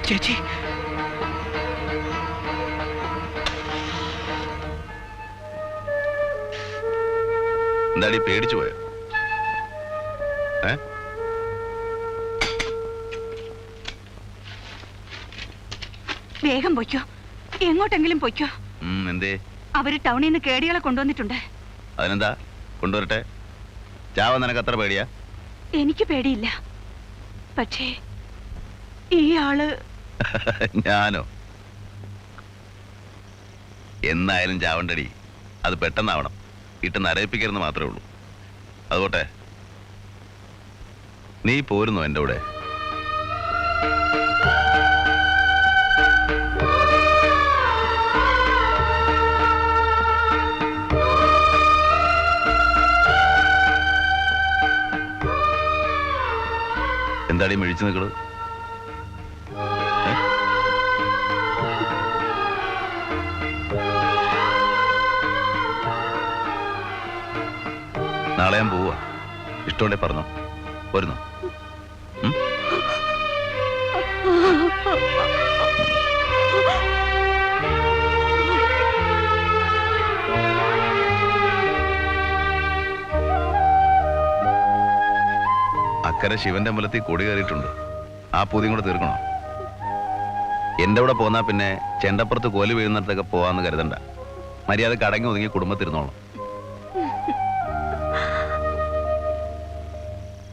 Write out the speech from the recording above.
ചേച്ചി എന്താടി പേടിച്ചു പോയോ? വേഗം പൊയ്ക്കോ, എങ്ങോട്ടെങ്കിലും പൊയ്ക്കോ. എന്തേ? അവര് ടൗണിൽ നിന്ന് കേടികളെ കൊണ്ടുവന്നിട്ടുണ്ട്. അതിനെന്താ, കൊണ്ടുവരട്ടെ. ചാവ നിനക്ക് അത്ര പേടിയാ? എനിക്ക് പേടിയില്ല, പക്ഷേ ഈ ആള് ഞാനോ? എന്നായാലും ചാവണ്ടടി. അത് പെട്ടെന്നാവണം. ഇട്ട് നരയിപ്പിക്കരുന്ന് മാത്രമേ ഉള്ളൂ. അതുപോട്ടെ, നീ പോരുന്നോ എൻ്റെ കൂടെ? എന്താടി മിഴിച്ചു നിൽക്കണത്? നാളെ ഞാൻ പോവാ. ഇഷ്ടമുണ്ടെ പറഞ്ഞോ, പോരുന്നോ? അക്കരെ ശിവന്റെ അമ്പലത്തിൽ കൊടി കയറിയിട്ടുണ്ട്. ആ പൂതിയും കൂടെ തീർക്കണോ? എന്റെ കൂടെ പോന്നാ പിന്നെ ചെണ്ടപ്പുറത്ത് കോല് വീഴുന്നിടത്തൊക്കെ പോവാന്ന് കരുതണ്ട. മര്യാദക്ക് അടങ്ങി ഒതുങ്ങി കുടുംബത്തിരുന്നോളാം.